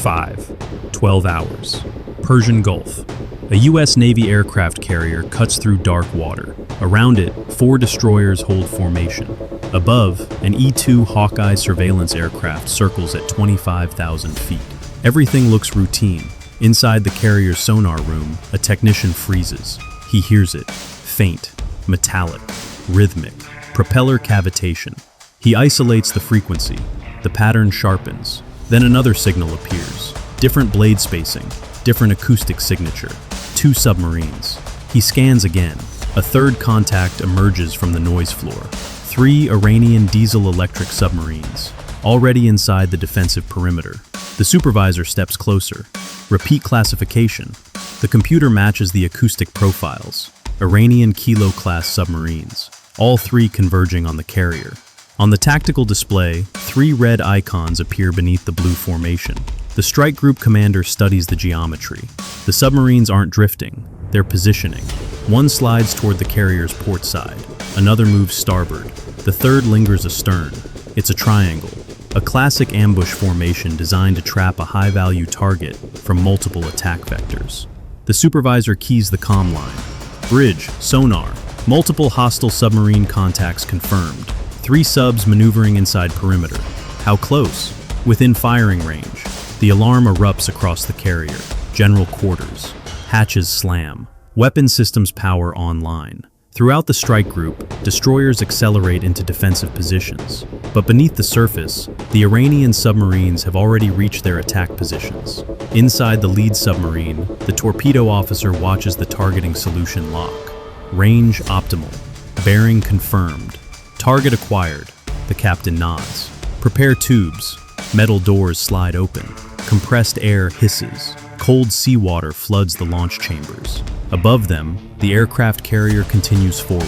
5. 12 hours. Persian Gulf. A U.S. Navy aircraft carrier cuts through dark water. Around it, 4 destroyers hold formation. Above, an E-2 Hawkeye surveillance aircraft circles at 25,000 feet. Everything looks routine. Inside the carrier's sonar room, a technician freezes. He hears it. Faint, metallic, rhythmic, propeller cavitation. He isolates the frequency. The pattern sharpens. Then another signal appears. Different blade spacing, different acoustic signature. 2 submarines. He scans again. A third contact emerges from the noise floor. 3 Iranian diesel-electric submarines, already inside the defensive perimeter. The supervisor steps closer. Repeat classification. The computer matches the acoustic profiles. Iranian Kilo-class submarines, all 3 converging on the carrier. On the tactical display, 3 red icons appear beneath the blue formation. The strike group commander studies the geometry. The submarines aren't drifting, they're positioning. One slides toward the carrier's port side. Another moves starboard. The third lingers astern. It's a triangle, a classic ambush formation designed to trap a high-value target from multiple attack vectors. The supervisor keys the comm line. Bridge, sonar, multiple hostile submarine contacts confirmed. 3 subs maneuvering inside perimeter. How close? Within firing range. The alarm erupts across the carrier. General quarters. Hatches slam. Weapon systems power online. Throughout the strike group, destroyers accelerate into defensive positions. But beneath the surface, the Iranian submarines have already reached their attack positions. Inside the lead submarine, the torpedo officer watches the targeting solution lock. Range optimal. Bearing confirmed. Target acquired. The captain nods. Prepare tubes. Metal doors slide open. Compressed air hisses. Cold seawater floods the launch chambers. Above them, the aircraft carrier continues forward,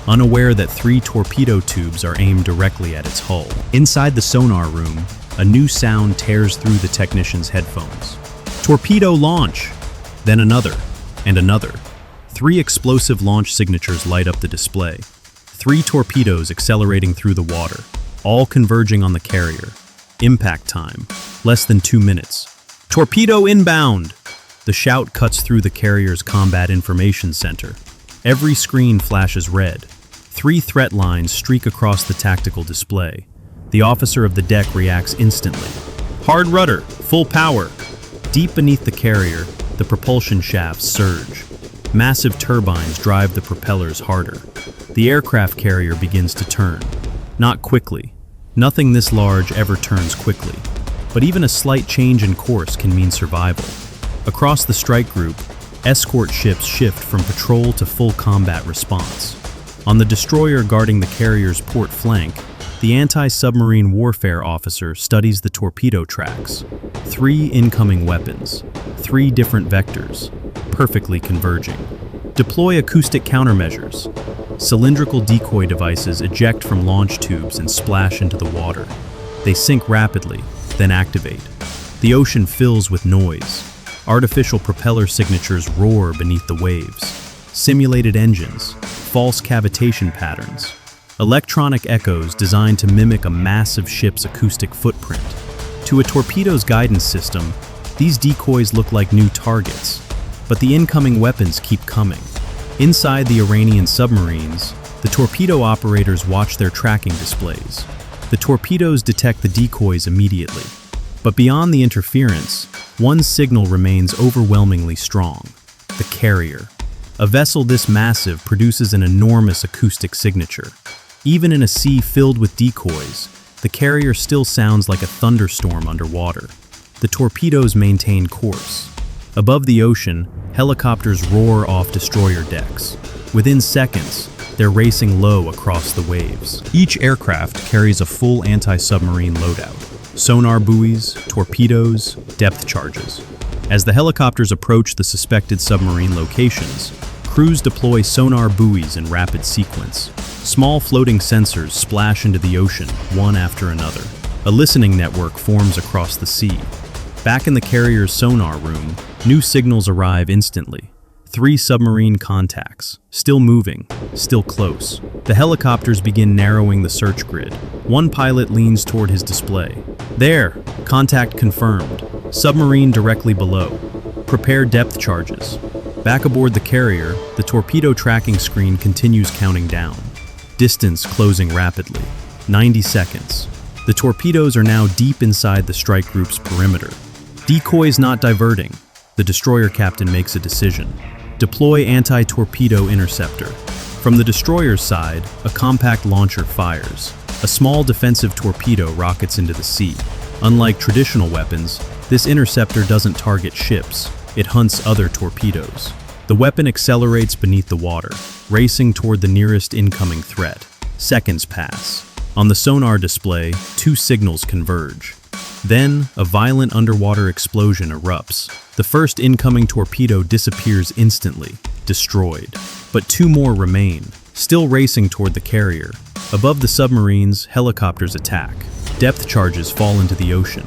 unaware that 3 torpedo tubes are aimed directly at its hull. Inside the sonar room, a new sound tears through the technician's headphones. Torpedo launch! Then another, and another. 3 explosive launch signatures light up the display. 3 torpedoes accelerating through the water, all converging on the carrier. Impact time, less than 2 minutes. Torpedo inbound! The shout cuts through the carrier's combat information center. Every screen flashes red. 3 threat lines streak across the tactical display. The officer of the deck reacts instantly. Hard rudder, full power. Deep beneath the carrier, the propulsion shafts surge. Massive turbines drive the propellers harder. The aircraft carrier begins to turn. Not quickly. Nothing this large ever turns quickly. But even a slight change in course can mean survival. Across the strike group, escort ships shift from patrol to full combat response. On the destroyer guarding the carrier's port flank, the anti-submarine warfare officer studies the torpedo tracks. 3 incoming weapons, 3 different vectors, perfectly converging. Deploy acoustic countermeasures. Cylindrical decoy devices eject from launch tubes and splash into the water. They sink rapidly, then activate. The ocean fills with noise. Artificial propeller signatures roar beneath the waves. Simulated engines, false cavitation patterns. Electronic echoes designed to mimic a massive ship's acoustic footprint. To a torpedo's guidance system, these decoys look like new targets, but the incoming weapons keep coming. Inside the Iranian submarines, the torpedo operators watch their tracking displays. The torpedoes detect the decoys immediately. But beyond the interference, one signal remains overwhelmingly strong: the carrier. A vessel this massive produces an enormous acoustic signature. Even in a sea filled with decoys, the carrier still sounds like a thunderstorm underwater. The torpedoes maintain course. Above the ocean, helicopters roar off destroyer decks. Within seconds, they're racing low across the waves. Each aircraft carries a full anti-submarine loadout. Sonar buoys, torpedoes, depth charges. As the helicopters approach the suspected submarine locations, crews deploy sonar buoys in rapid sequence. Small floating sensors splash into the ocean, one after another. A listening network forms across the sea. Back in the carrier's sonar room, new signals arrive instantly. 3 submarine contacts, still moving, still close. The helicopters begin narrowing the search grid. One pilot leans toward his display. There, contact confirmed. Submarine directly below. Prepare depth charges. Back aboard the carrier, the torpedo tracking screen continues counting down. Distance closing rapidly. 90 seconds. The torpedoes are now deep inside the strike group's perimeter. Decoys not diverting. The destroyer captain makes a decision. Deploy anti-torpedo interceptor. From the destroyer's side, a compact launcher fires. A small defensive torpedo rockets into the sea. Unlike traditional weapons, this interceptor doesn't target ships. It hunts other torpedoes. The weapon accelerates beneath the water, racing toward the nearest incoming threat. Seconds pass. On the sonar display, two signals converge. Then, a violent underwater explosion erupts. The first incoming torpedo disappears instantly, destroyed. But two more remain, still racing toward the carrier. Above the submarines, helicopters attack. Depth charges fall into the ocean.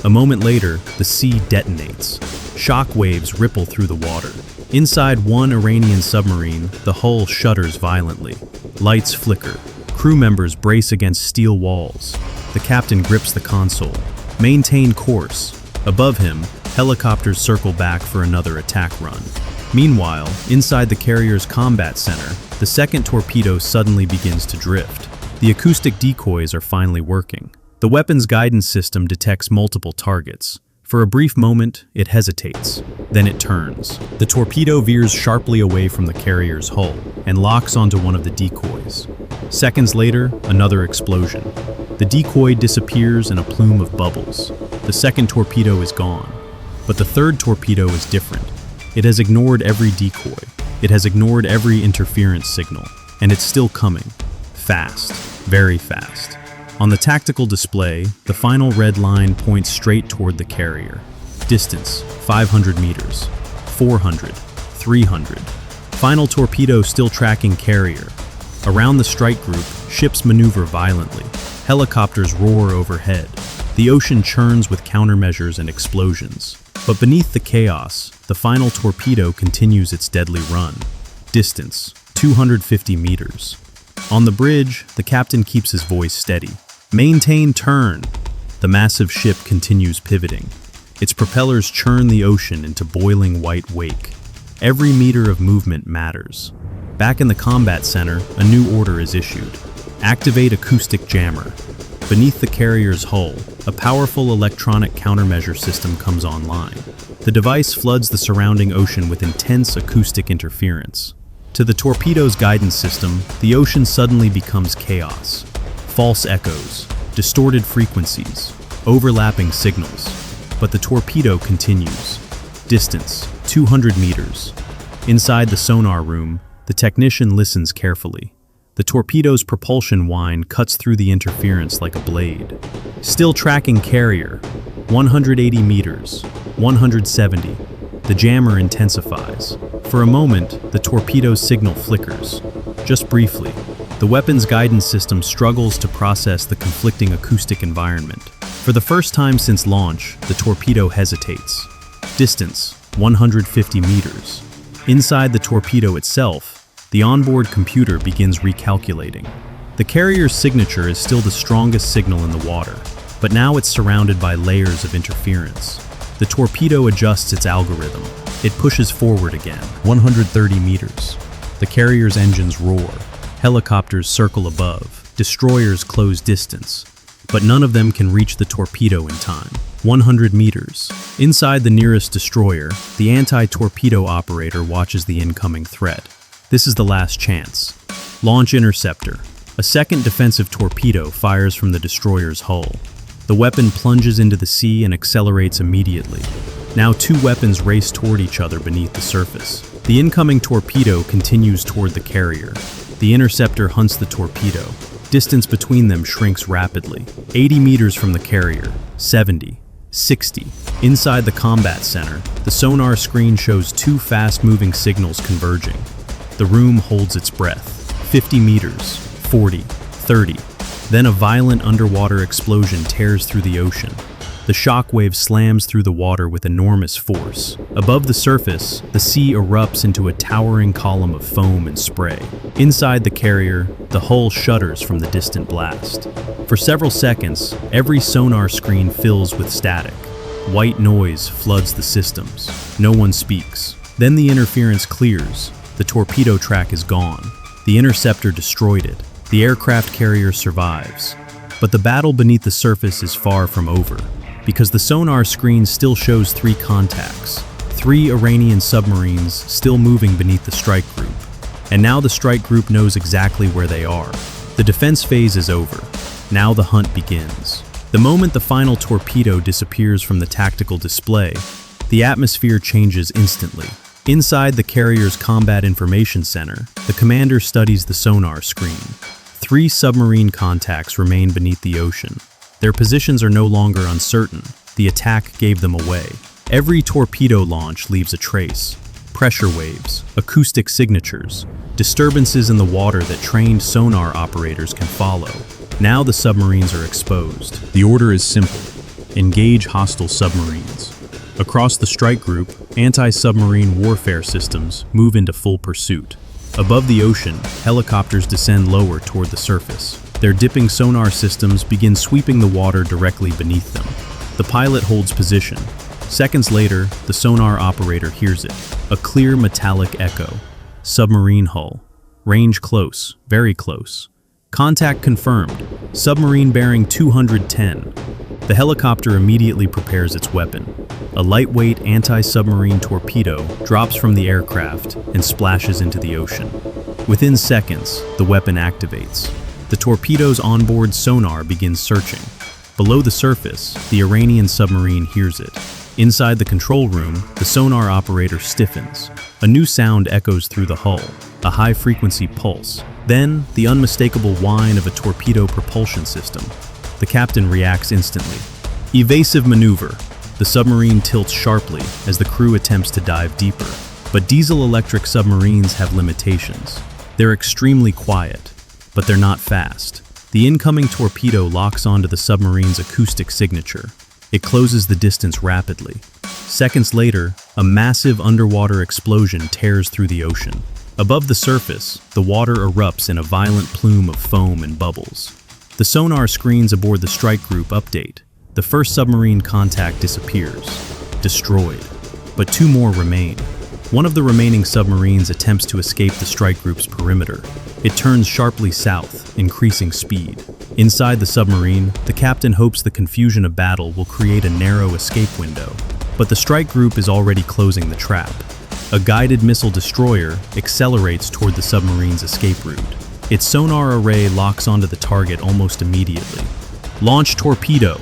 A moment later, the sea detonates. Shock waves ripple through the water. Inside one Iranian submarine, the hull shudders violently. Lights flicker. Crew members brace against steel walls. The captain grips the console. Maintain course. Above him, helicopters circle back for another attack run. Meanwhile, inside the carrier's combat center, the second torpedo suddenly begins to drift. The acoustic decoys are finally working. The weapon's guidance system detects multiple targets. For a brief moment, it hesitates. Then it turns. The torpedo veers sharply away from the carrier's hull and locks onto one of the decoys. Seconds later, another explosion. The decoy disappears in a plume of bubbles. The second torpedo is gone. But the third torpedo is different. It has ignored every decoy. It has ignored every interference signal. And it's still coming. Fast. Very fast. On the tactical display, the final red line points straight toward the carrier. Distance, 500 meters. 400. 300. Final torpedo still tracking carrier. Around the strike group, ships maneuver violently. Helicopters roar overhead. The ocean churns with countermeasures and explosions. But beneath the chaos, the final torpedo continues its deadly run. Distance, 250 meters. On the bridge, the captain keeps his voice steady. Maintain turn. The massive ship continues pivoting. Its propellers churn the ocean into boiling white wake. Every meter of movement matters. Back in the combat center, a new order is issued. Activate acoustic jammer. Beneath the carrier's hull, a powerful electronic countermeasure system comes online. The device floods the surrounding ocean with intense acoustic interference. To the torpedo's guidance system, the ocean suddenly becomes chaos. False echoes, distorted frequencies, overlapping signals. But the torpedo continues. Distance, 200 meters. Inside the sonar room, the technician listens carefully. The torpedo's propulsion whine cuts through the interference like a blade. Still tracking carrier, 180 meters, 170. The jammer intensifies. For a moment, the torpedo's signal flickers. Just briefly, the weapon's guidance system struggles to process the conflicting acoustic environment. For the first time since launch, the torpedo hesitates. Distance, 150 meters. Inside the torpedo itself, the onboard computer begins recalculating. The carrier's signature is still the strongest signal in the water, but now it's surrounded by layers of interference. The torpedo adjusts its algorithm. It pushes forward again, 130 meters. The carrier's engines roar. Helicopters circle above. Destroyers close distance. But none of them can reach the torpedo in time. 100 meters. Inside the nearest destroyer, the anti-torpedo operator watches the incoming threat. This is the last chance. Launch interceptor. A second defensive torpedo fires from the destroyer's hull. The weapon plunges into the sea and accelerates immediately. Now two weapons race toward each other beneath the surface. The incoming torpedo continues toward the carrier. The interceptor hunts the torpedo. Distance between them shrinks rapidly. 80 meters from the carrier. 70. 60. Inside the combat center, the sonar screen shows two fast-moving signals converging. The room holds its breath. 50 meters. 40. 30. Then a violent underwater explosion tears through the ocean. The shockwave slams through the water with enormous force. Above the surface, the sea erupts into a towering column of foam and spray. Inside the carrier, the hull shudders from the distant blast. For several seconds, every sonar screen fills with static. White noise floods the systems. No one speaks. Then the interference clears. The torpedo track is gone. The interceptor destroyed it. The aircraft carrier survives. But the battle beneath the surface is far from over, because the sonar screen still shows 3 contacts. 3 Iranian submarines still moving beneath the strike group. And now the strike group knows exactly where they are. The defense phase is over. Now the hunt begins. The moment the final torpedo disappears from the tactical display, the atmosphere changes instantly. Inside the carrier's Combat Information Center, the commander studies the sonar screen. 3 submarine contacts remain beneath the ocean. Their positions are no longer uncertain. The attack gave them away. Every torpedo launch leaves a trace. Pressure waves, acoustic signatures, disturbances in the water that trained sonar operators can follow. Now the submarines are exposed. The order is simple. Engage hostile submarines. Across the strike group, anti-submarine warfare systems move into full pursuit. Above the ocean, helicopters descend lower toward the surface. Their dipping sonar systems begin sweeping the water directly beneath them. The pilot holds position. Seconds later, the sonar operator hears it. A clear metallic echo. Submarine hull. Range close, very close. Contact confirmed. Submarine bearing 210. The helicopter immediately prepares its weapon. A lightweight anti-submarine torpedo drops from the aircraft and splashes into the ocean. Within seconds, the weapon activates. The torpedo's onboard sonar begins searching. Below the surface, the Iranian submarine hears it. Inside the control room, the sonar operator stiffens. A new sound echoes through the hull, a high-frequency pulse. Then, the unmistakable whine of a torpedo propulsion system. The captain reacts instantly. Evasive maneuver. The submarine tilts sharply as the crew attempts to dive deeper. But diesel-electric submarines have limitations. They're extremely quiet, but they're not fast. The incoming torpedo locks onto the submarine's acoustic signature. It closes the distance rapidly. Seconds later, a massive underwater explosion tears through the ocean. Above the surface, the water erupts in a violent plume of foam and bubbles. The sonar screens aboard the strike group update. The first submarine contact disappears, destroyed. But 2 more remain. One of the remaining submarines attempts to escape the strike group's perimeter. It turns sharply south, increasing speed. Inside the submarine, the captain hopes the confusion of battle will create a narrow escape window. But the strike group is already closing the trap. A guided missile destroyer accelerates toward the submarine's escape route. Its sonar array locks onto the target almost immediately. Launch torpedo!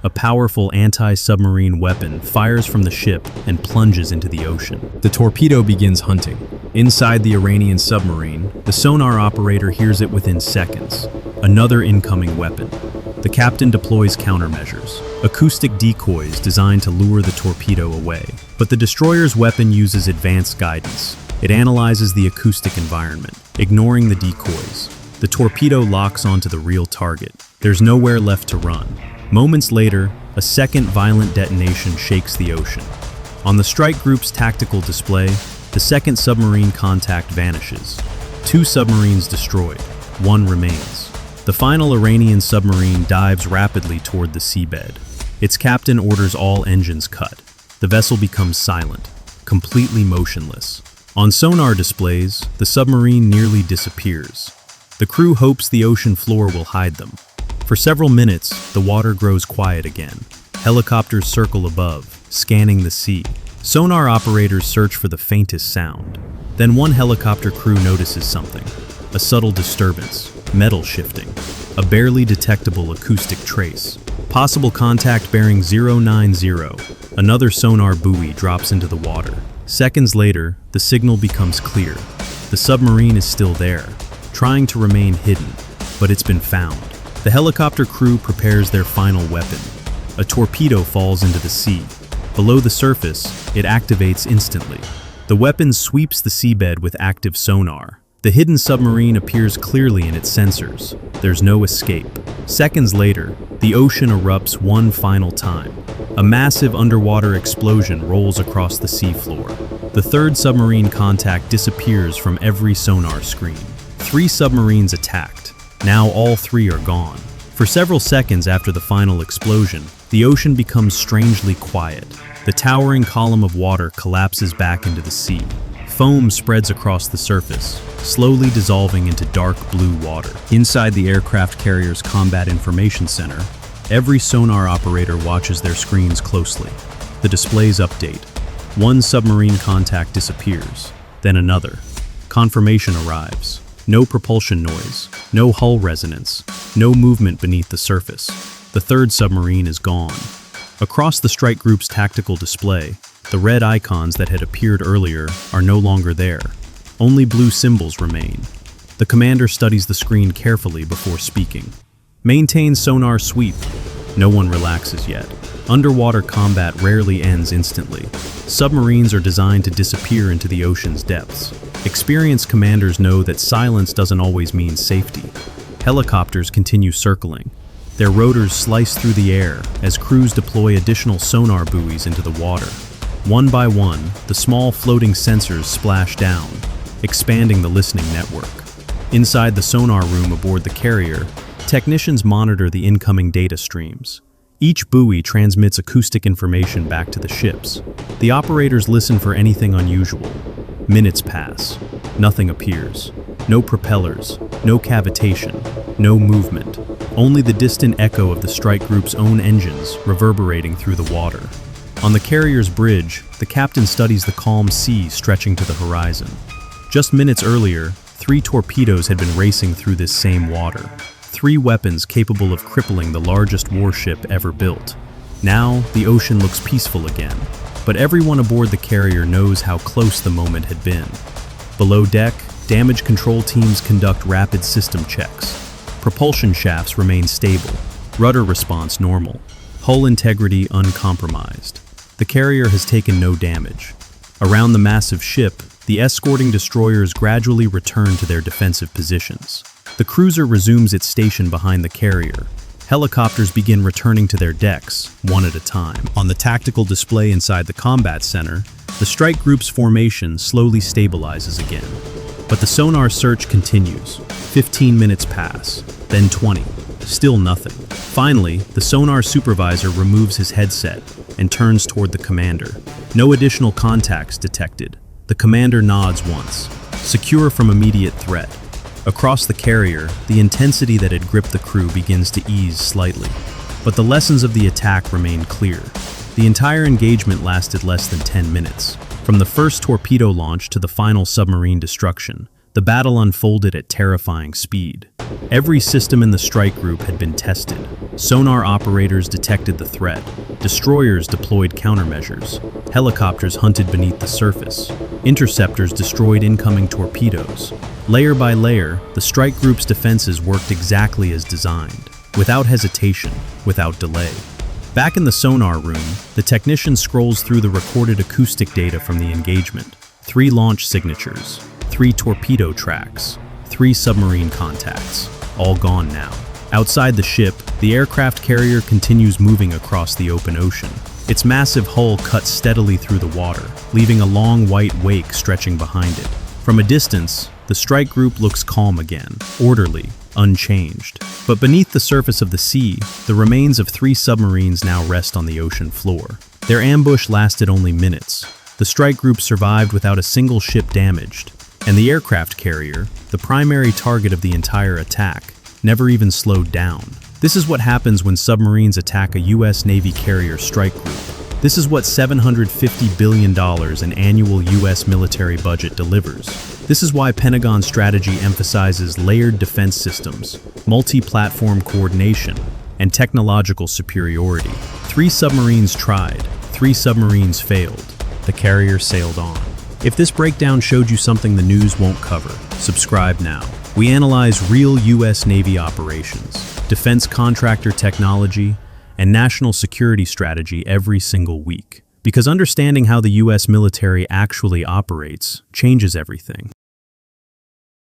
A powerful anti-submarine weapon fires from the ship and plunges into the ocean. The torpedo begins hunting. Inside the Iranian submarine, the sonar operator hears it within seconds. Another incoming weapon. The captain deploys countermeasures, acoustic decoys designed to lure the torpedo away. But the destroyer's weapon uses advanced guidance. It analyzes the acoustic environment, ignoring the decoys. The torpedo locks onto the real target. There's nowhere left to run. Moments later, a second violent detonation shakes the ocean. On the strike group's tactical display, the second submarine contact vanishes. 2 submarines destroyed. 1 remains. The final Iranian submarine dives rapidly toward the seabed. Its captain orders all engines cut. The vessel becomes silent, completely motionless. On sonar displays, the submarine nearly disappears. The crew hopes the ocean floor will hide them. For several minutes, the water grows quiet again. Helicopters circle above, scanning the sea. Sonar operators search for the faintest sound. Then one helicopter crew notices something. A subtle disturbance, metal shifting, a barely detectable acoustic trace. Possible contact bearing 090. Another sonar buoy drops into the water. Seconds later, the signal becomes clear. The submarine is still there, trying to remain hidden, but it's been found. The helicopter crew prepares their final weapon. A torpedo falls into the sea. Below the surface, it activates instantly. The weapon sweeps the seabed with active sonar. The hidden submarine appears clearly in its sensors. There's no escape. Seconds later, the ocean erupts one final time. A massive underwater explosion rolls across the seafloor. The third submarine contact disappears from every sonar screen. 3 submarines attacked. Now all 3 are gone. For several seconds after the final explosion, the ocean becomes strangely quiet. The towering column of water collapses back into the sea. Foam spreads across the surface, slowly dissolving into dark blue water. Inside the aircraft carrier's Combat Information Center, every sonar operator watches their screens closely. The displays update. One submarine contact disappears, then another. Confirmation arrives. No propulsion noise, no hull resonance, no movement beneath the surface. The third submarine is gone. Across the strike group's tactical display, the red icons that had appeared earlier are no longer there. Only blue symbols remain. The commander studies the screen carefully before speaking. Maintain sonar sweep. No one relaxes yet. Underwater combat rarely ends instantly. Submarines are designed to disappear into the ocean's depths. Experienced commanders know that silence doesn't always mean safety. Helicopters continue circling. Their rotors slice through the air as crews deploy additional sonar buoys into the water. One by one, the small floating sensors splash down, expanding the listening network. Inside the sonar room aboard the carrier, technicians monitor the incoming data streams. Each buoy transmits acoustic information back to the ships. The operators listen for anything unusual. Minutes pass. Nothing appears. No propellers, no cavitation, no movement. Only the distant echo of the strike group's own engines reverberating through the water. On the carrier's bridge, the captain studies the calm sea stretching to the horizon. Just minutes earlier, 3 torpedoes had been racing through this same water. 3 weapons capable of crippling the largest warship ever built. Now, the ocean looks peaceful again, but everyone aboard the carrier knows how close the moment had been. Below deck, damage control teams conduct rapid system checks. Propulsion shafts remain stable, rudder response normal, hull integrity uncompromised. The carrier has taken no damage. Around the massive ship, the escorting destroyers gradually return to their defensive positions. The cruiser resumes its station behind the carrier. Helicopters begin returning to their decks, one at a time. On the tactical display inside the combat center, the strike group's formation slowly stabilizes again. But the sonar search continues. 15 minutes pass, then 20. Still nothing. Finally, the sonar supervisor removes his headset and turns toward the commander. No additional contacts detected. The commander nods once, secure from immediate threat. Across the carrier, the intensity that had gripped the crew begins to ease slightly. But the lessons of the attack remain clear. The entire engagement lasted less than 10 minutes. From the first torpedo launch to the final submarine destruction, the battle unfolded at terrifying speed. Every system in the strike group had been tested. Sonar operators detected the threat. Destroyers deployed countermeasures. Helicopters hunted beneath the surface. Interceptors destroyed incoming torpedoes. Layer by layer, the strike group's defenses worked exactly as designed, without hesitation, without delay. Back in the sonar room, the technician scrolls through the recorded acoustic data from the engagement. 3 launch signatures, 3 torpedo tracks, 3 submarine contacts, all gone now. Outside the ship, the aircraft carrier continues moving across the open ocean. Its massive hull cuts steadily through the water, leaving a long white wake stretching behind it. From a distance, the strike group looks calm again, orderly, unchanged. But beneath the surface of the sea, the remains of 3 submarines now rest on the ocean floor. Their ambush lasted only minutes. The strike group survived without a single ship damaged, and the aircraft carrier, the primary target of the entire attack, never even slowed down. This is what happens when submarines attack a U.S. Navy carrier strike group. This is what $750 billion in annual U.S. military budget delivers. This is why Pentagon strategy emphasizes layered defense systems, multi-platform coordination, and technological superiority. 3 submarines tried, 3 submarines failed. The carrier sailed on. If this breakdown showed you something the news won't cover, subscribe now. We analyze real U.S. Navy operations, defense contractor technology, and national security strategy every single week. Because understanding how the U.S. military actually operates changes everything.